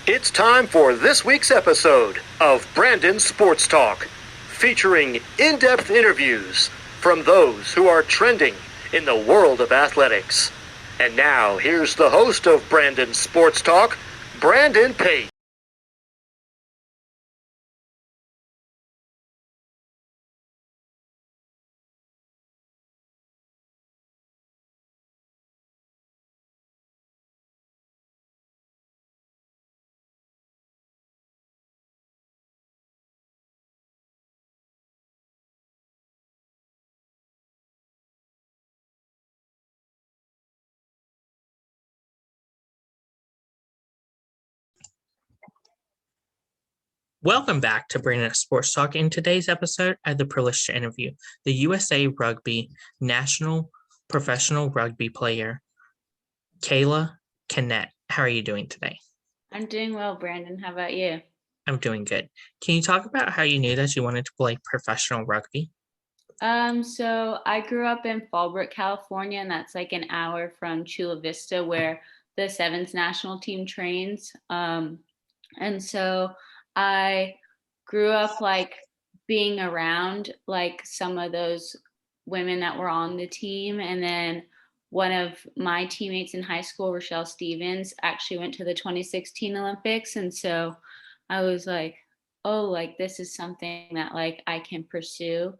It's time for this week's episode of Brandon Sports Talk, featuring in-depth interviews from those who are trending in the world of athletics. And now, here's the host of Brandon Sports Talk, Brandon Pate. Welcome back to Brandon Sports Talk. In today's episode, I had the privilege to interview the USA Rugby national professional rugby player, Kayla Canett. How are you doing today? I'm doing well, Brandon. How about you? I'm doing good. Can you talk about how you knew that you wanted to play professional rugby? So I grew up in Fallbrook, California, and that's like an hour from Chula Vista, where the Sevens national team trains. And so I grew up like being around like some of those women that were on the team. And then one of my teammates in high school, Rochelle Stevens, actually went to the 2016 Olympics. And so I was like, oh, like this is something that like I can pursue.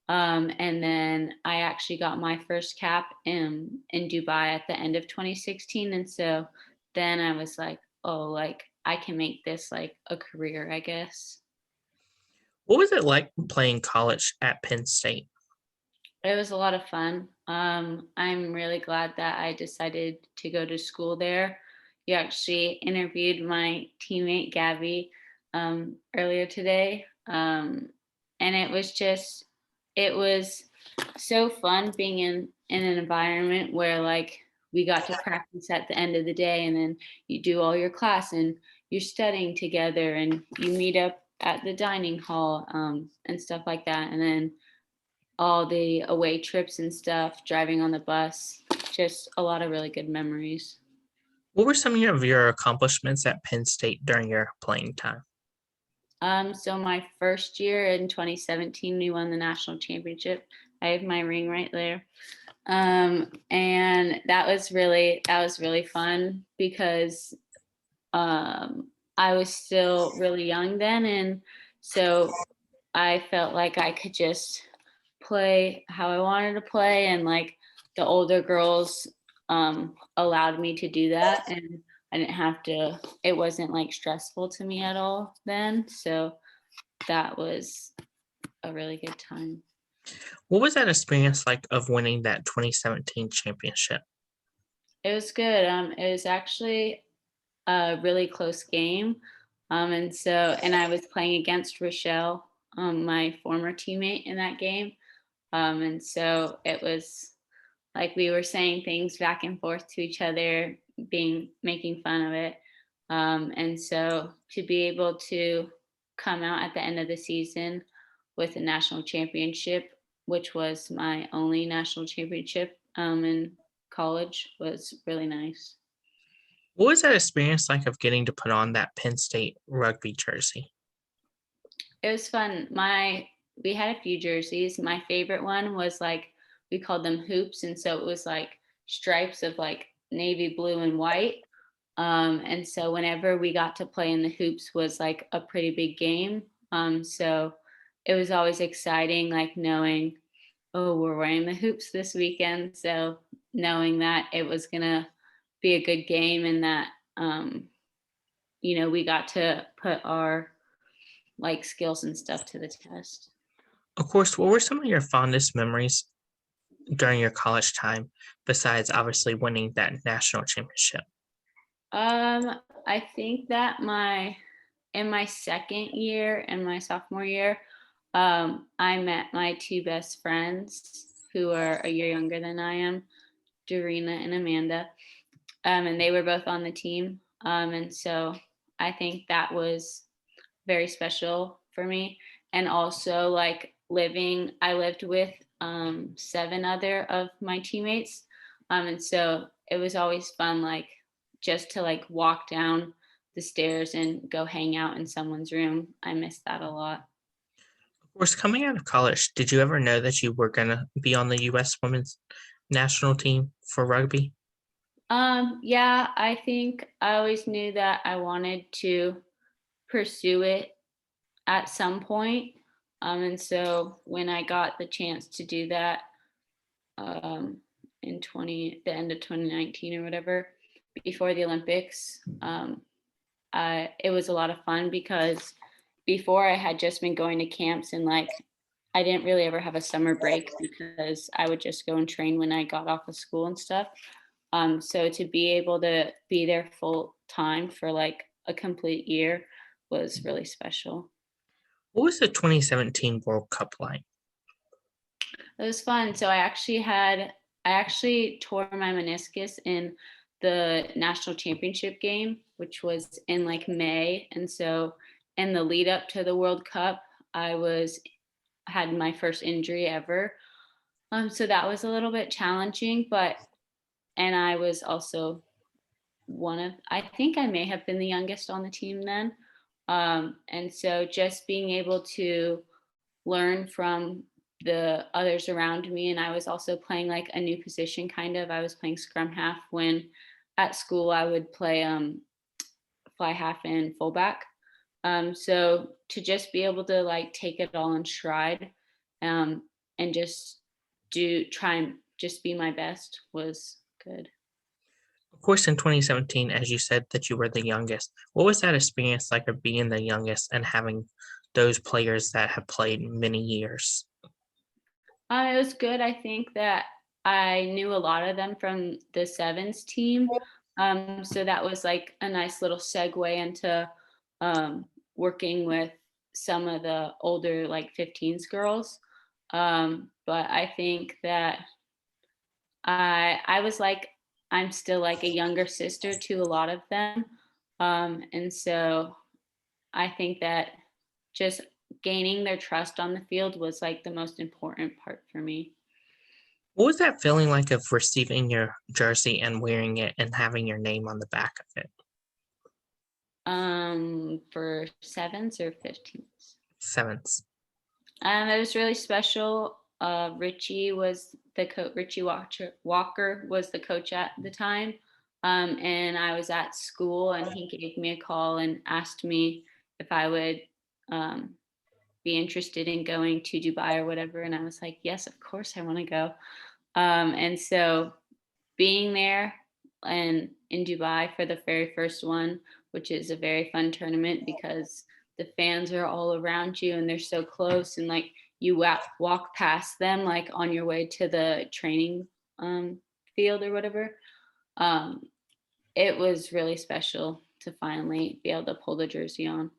And then I actually got my first cap in Dubai at the end of 2016. And so then I was like, oh, like I can make this like a career, I guess. What was it like playing college at Penn State? It was a lot of fun. I'm really glad that I decided to go to school there. You actually interviewed my teammate Gabby earlier today, and it was so fun being in an environment where like we got to practice at the end of the day, and then you do all your class and you're studying together, and you meet up at the dining hall and stuff like that, and then all the away trips and stuff, driving on the bus, just a lot of really good memories. What were some of your accomplishments at Penn State during your playing time? So my first year in 2017, we won the national championship. I have my ring right there. And that was really fun because I was still really young then, and so I felt like I could just play how I wanted to play, and like the older girls allowed me to do that, and I didn't have to, it wasn't like stressful to me at all then. So that was a really good time. What was that experience like of winning that 2017 championship? It was good. It was actually a really close game. And I was playing against Rochelle, my former teammate in that game. And so it was like we were saying things back and forth to each other, making fun of it. And so to be able to come out at the end of the season with a national championship, which was my only national championship in college, was really nice. What was that experience like of getting to put on that Penn State rugby jersey? It was fun. We had a few jerseys. My favorite one was like we called them hoops, and so it was like stripes of like navy blue and white. And so whenever we got to play in the hoops was like a pretty big game. So it was always exciting, like knowing, oh, we're wearing the hoops this weekend. So knowing that it was gonna be a good game, and that we got to put our like skills and stuff to the test. Of course, what were some of your fondest memories during your college time besides obviously winning that national championship? I think that in my second year and my sophomore year, I met my two best friends who are a year younger than I am, Dorina and Amanda. And they were both on the team. And so I think that was very special for me. And also like I lived with seven other of my teammates. And so it was always fun, like just to like walk down the stairs and go hang out in someone's room. I miss that a lot. Of course, coming out of college, did you ever know that you were going to be on the U.S. women's national team for rugby? Yeah, I think I always knew that I wanted to pursue it at some point. And so when I got the chance to do that in the end of 2019 or whatever, before the Olympics, it was a lot of fun because before I had just been going to camps and like I didn't really ever have a summer break because I would just go and train when I got off of school and stuff. So to be able to be there full time for like a complete year was really special. What was the 2017 World Cup like? It was fun. So I actually tore my meniscus in the national championship game, which was in like May. And so in the lead up to the World Cup, had my first injury ever. So that was a little bit challenging, and I was also I think I may have been the youngest on the team then. And so just being able to learn from the others around me, and I was also playing like a new position kind of. I was playing scrum half when at school I would play fly half and fullback. So to just be able to like take it all in stride and just try and just be my best was good. Of course, in 2017, as you said that you were the youngest, what was that experience like of being the youngest and having those players that have played many years? It was good. I think that I knew a lot of them from the sevens team. So that was like a nice little segue into working with some of the older like 15s girls. But I think that I was like, I'm still like a younger sister to a lot of them. And so I think that just gaining their trust on the field was like the most important part for me. What was that feeling like of receiving your jersey and wearing it and having your name on the back of it? For sevens or 15s? Sevens. It was really special. Richie was the coach. Walker was the coach at the time, and I was at school, and he gave me a call and asked me if I would be interested in going to Dubai or whatever, and I was like, yes, of course I want to go. And so being there and in Dubai for the very first one, which is a very fun tournament because the fans are all around you and they're so close, and like you walk past them like on your way to the training field or whatever. It was really special to finally be able to pull the jersey on.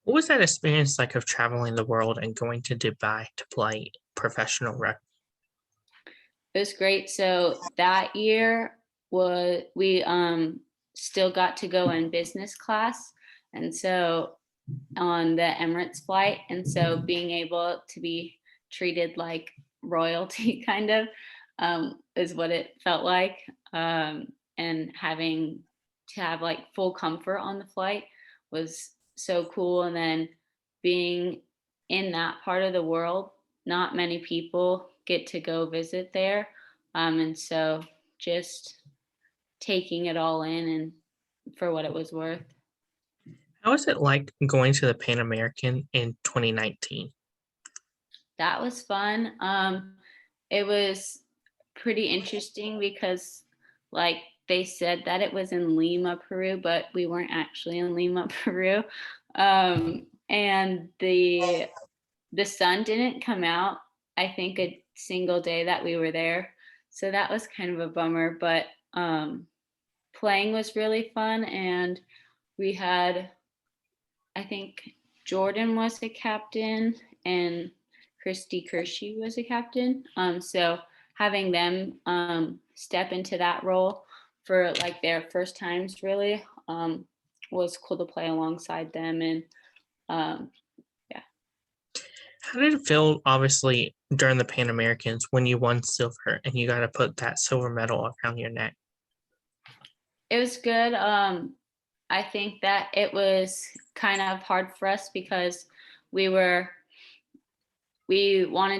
What was that experience like of traveling the world and going to Dubai to play professional rugby? It was great. So that year we still got to go in business class, and so on the Emirates flight, and so being able to be treated like royalty kind of is what it felt like, and having to have like full comfort on the flight was so cool. And then being in that part of the world, not many people get to go visit there, and so just taking it all in and for what it was worth. How was it like going to the Pan American in 2019? That was fun. It was pretty interesting because like they said that it was in Lima, Peru, but we weren't actually in Lima, Peru. And the sun didn't come out, I think, a single day that we were there. So that was kind of a bummer, but playing was really fun. And we had, I think Jordan was the captain and Christy Kershey was a captain. So having them step into that role for like their first times really was cool to play alongside them. And yeah. How did it feel, obviously, during the Pan Americans when you won silver and you got to put that silver medal around your neck? It was good. I think that it was kind of hard for us because we wanted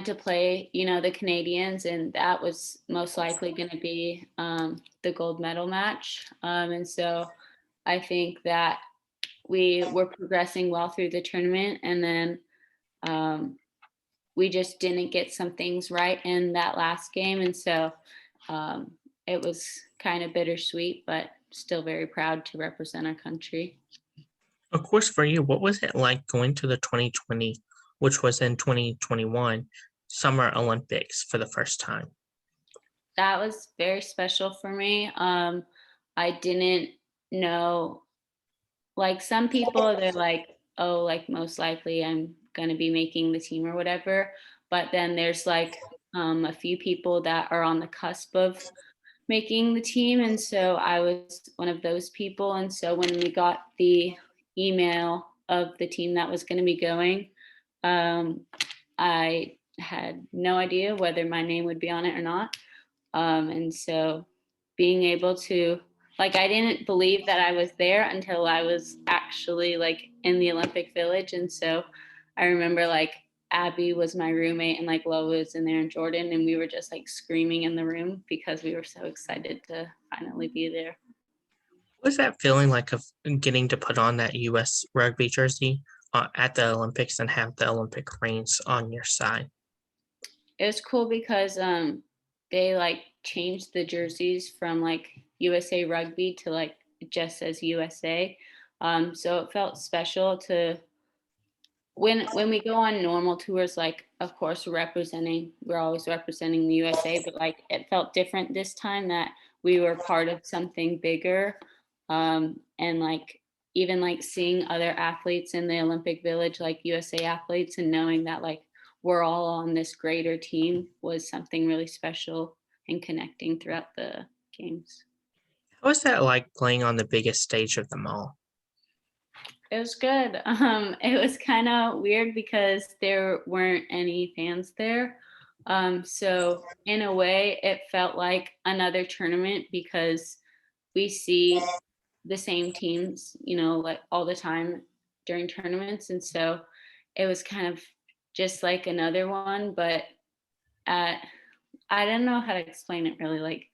to play, the Canadians, and that was most likely going to be the gold medal match. And so I think that we were progressing well through the tournament, and then we just didn't get some things right in that last game. And so it was kind of bittersweet, but still very proud to represent our country. Of course, for you, what was it like going to the 2020, which was in 2021, Summer Olympics for the first time? That was very special for me. I didn't know, like some people, they're like, oh, like most likely I'm going to be making the team or whatever. But then there's like a few people that are on the cusp of making the team. And so I was one of those people. And so when we got the email of the team that was going to be going, I had no idea whether my name would be on it or not. And so being able to, like, I didn't believe that I was there until I was actually like in the Olympic Village. And so I remember like Abby was my roommate and like Lola was in there and Jordan, and we were just like screaming in the room because we were so excited to finally be there. What was that feeling like of getting to put on that US rugby jersey at the Olympics and have the Olympic reins on your side? It was cool because they like changed the jerseys from like USA Rugby to like it just says USA. So it felt special to when we go on normal tours, like of course we're always representing the USA, but like it felt different this time that we were part of something bigger. And like even like seeing other athletes in the Olympic Village, like USA athletes, and knowing that like we're all on this greater team was something really special and connecting throughout the games. How was that like playing on the biggest stage of them all? It was good. It was kind of weird because there weren't any fans there. So in a way, it felt like another tournament because we see the same teams, like all the time during tournaments. And so it was kind of just like another one, but I don't know how to explain it really. Like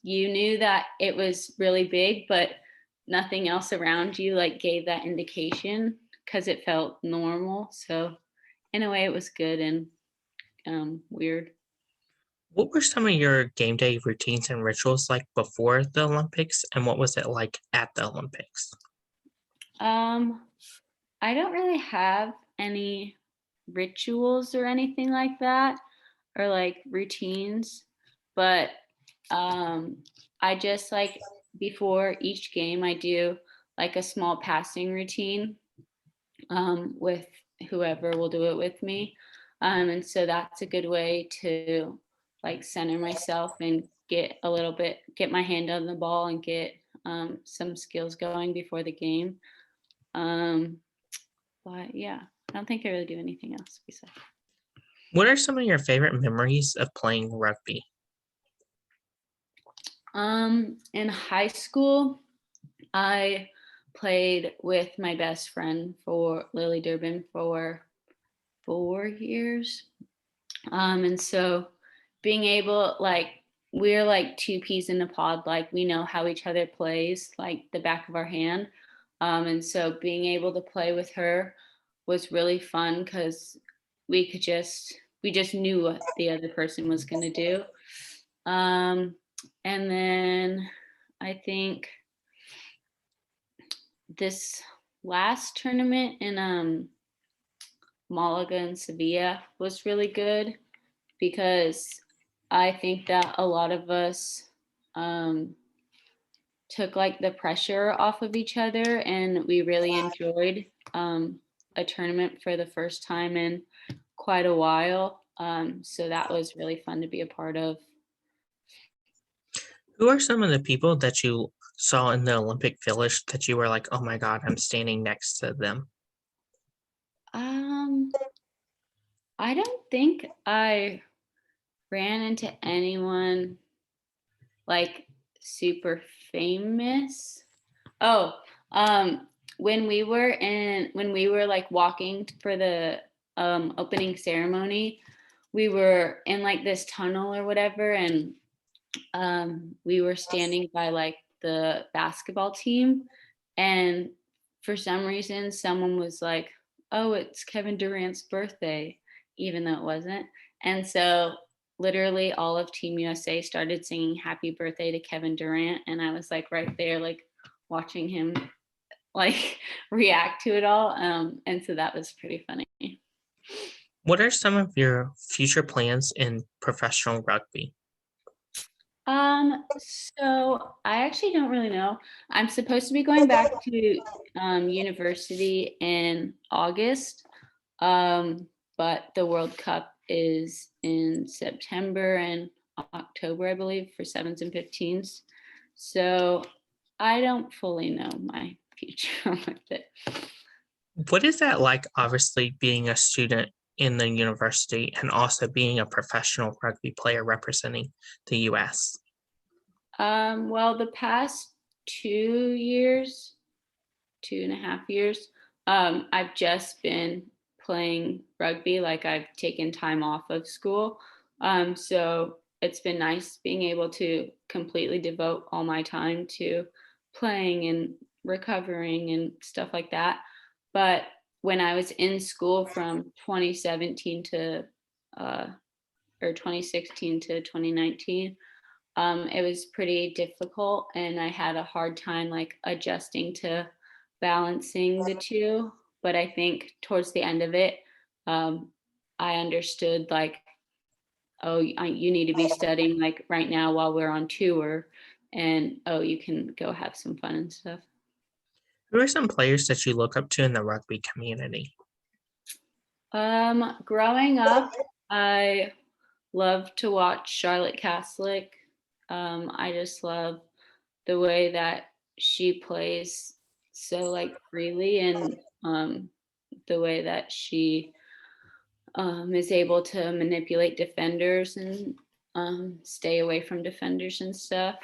you knew that it was really big, but nothing else around you like gave that indication because it felt normal. So in a way it was good and weird. What were some of your game day routines and rituals like before the Olympics, and what was it like at the Olympics? Um, I don't really have any rituals or anything like that or like routines, but I just like before each game I do like a small passing routine with whoever will do it with me. And so that's a good way to like center myself and get my hand on the ball and get some skills going before the game. Um, but yeah, I don't think I really do anything else besides. What are some of your favorite memories of playing rugby? In high school, I played with my best friend for Lily Durbin for 4 years. And so being able, like, we're like two peas in a pod, like we know how each other plays, like the back of our hand. And so being able to play with her was really fun because we just knew what the other person was going to do. And then I think this last tournament in Malaga and Sevilla was really good because I think that a lot of us took like the pressure off of each other, and we really enjoyed a tournament for the first time in quite a while. So that was really fun to be a part of. Who are some of the people that you saw in the Olympic Village that you were like, oh my God, I'm standing next to them? I don't think I ran into anyone like super famous. Oh, When we were like walking for the opening ceremony, we were in like this tunnel or whatever, and we were standing by like the basketball team, and for some reason someone was like, oh, it's Kevin Durant's birthday, even though it wasn't. And so literally all of Team USA started singing happy birthday to Kevin Durant, and I was like right there like watching him like react to it all, and so that was pretty funny. What are some of your future plans in professional rugby? So I actually don't really know. I'm supposed to be going back to university in August, but the World Cup is in September and October, I believe, for 7s and 15s. So I don't fully know my future with it. What is that like, obviously, being a student in the university and also being a professional rugby player representing the US? Well, the past 2 years, 2.5 years, I've just been playing rugby. Like I've taken time off of school. So it's been nice being able to completely devote all my time to playing and recovering and stuff like that. But when I was in school from 2017 to or 2016 to 2019, it was pretty difficult, and I had a hard time like adjusting to balancing the two. But I think towards the end of it, I understood like, oh, you need to be studying like right now while we're on tour, and oh, you can go have some fun and stuff. Who are some players that you look up to in the rugby community? Growing up, I love to watch Charlotte Caslick. I just love the way that she plays so like freely, and the way that she is able to manipulate defenders and stay away from defenders and stuff.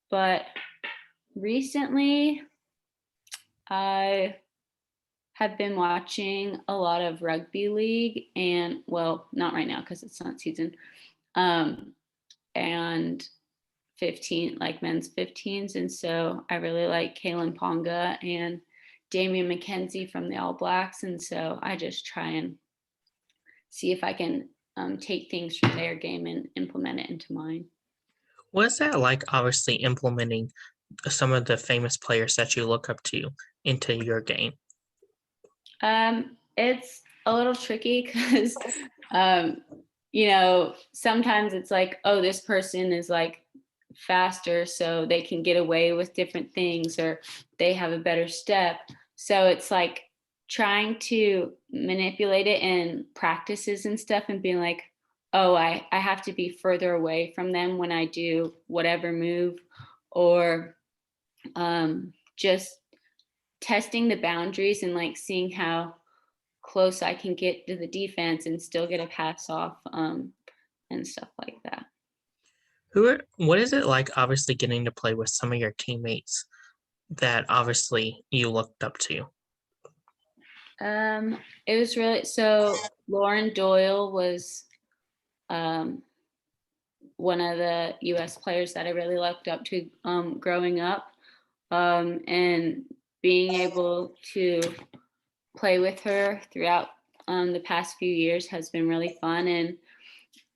But recently, I have been watching a lot of rugby league, and well, not right now because it's not season. Um, and 15, like men's 15s. And so I really like Kalen Ponga and Damian McKenzie from the All Blacks. And so I just try and see if I can take things from their game and implement it into mine. What is that like, obviously, implementing some of the famous players that you look up to into your game? It's a little tricky because, sometimes it's like, oh, this person is like faster, so they can get away with different things, or they have a better step. So it's like trying to manipulate it in practices and stuff and being like, oh, I have to be further away from them when I do whatever move, or just testing the boundaries and like seeing how close I can get to the defense and still get a pass off, and stuff like that. What is it like, obviously, getting to play with some of your teammates that obviously you looked up to? It was really, so Lauren Doyle was one of the US players that I really looked up to growing up, and being able to play with her throughout the past few years has been really fun. And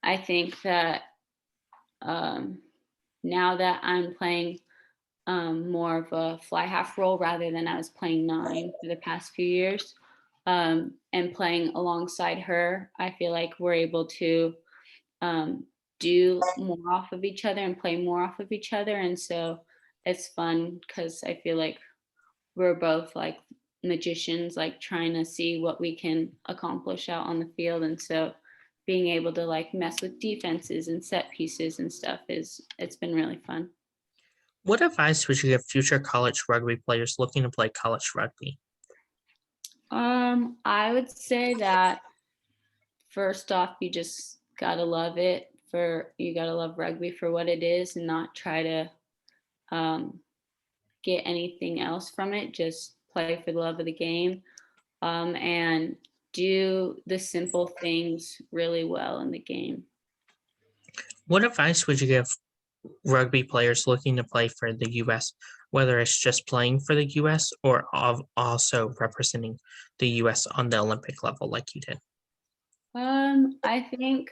I think that now that I'm playing more of a fly half role rather than I was playing 9 for the past few years, and playing alongside her, I feel like we're able to do more off of each other and play more off of each other. And so it's fun because I feel like we're both like magicians, like trying to see what we can accomplish out on the field. And so being able to like mess with defenses and set pieces and stuff it's been really fun. What advice would you give future college rugby players looking to play college rugby? I would say that first off, you just gotta love it. You gotta love rugby for what it is and not try to get anything else from it. Just play for the love of the game, and do the simple things really well in the game. What advice would you give rugby players looking to play for the U.S., whether it's just playing for the U.S. or also representing the U.S. on the Olympic level like you did? I think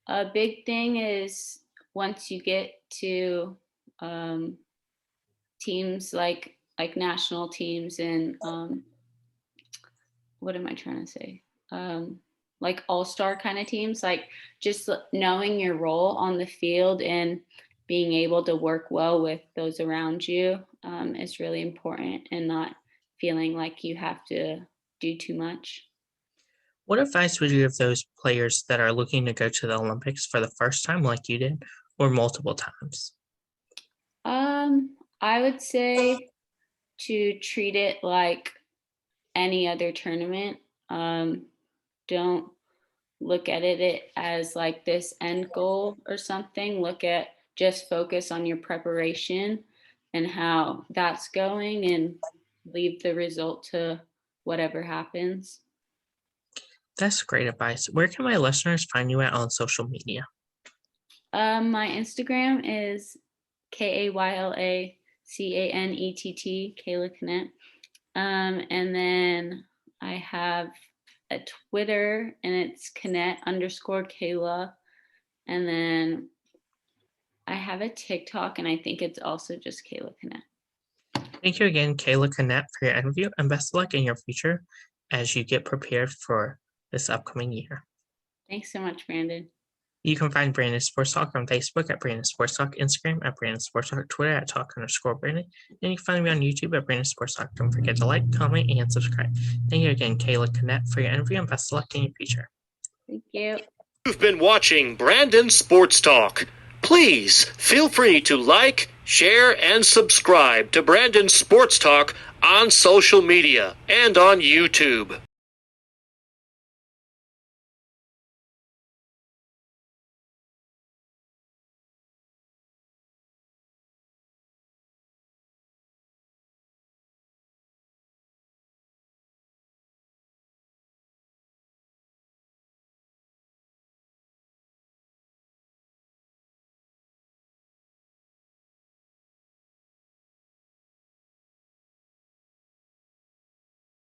a big thing is once you get to teams like national teams and what am I trying to say? Like all-star kind of teams, like just knowing your role on the field and being able to work well with those around you is really important, and not feeling like you have to do too much. What advice would you give those players that are looking to go to the Olympics for the first time like you did, or multiple times? I would say to treat it like any other tournament. Don't look at it as like this end goal or something. Just focus on your preparation and how that's going, and leave the result to whatever happens. That's great advice. Where can my listeners find you at on social media? My Instagram is KaylaCanett, Kayla Canett. And then I have a Twitter, and it's Canett_Kayla. And then I have a TikTok, and I think it's also just Kayla Canett. Thank you again, Kayla Canett, for your interview, and best of luck in your future as you get prepared for this upcoming year. Thanks so much, Brandon. You can find Brandon Sports Talk on Facebook at Brandon Sports Talk, Instagram at Brandon Sports Talk, Twitter at Talk_Brandon, and you can find me on YouTube at Brandon Sports Talk. Don't forget to like, comment, and subscribe. Thank you again, Kayla Canett, for your interview, and best of luck in your future. Thank you. You've been watching Brandon Sports Talk. Please feel free to like, share, and subscribe to Brandon Sports Talk on social media and on YouTube.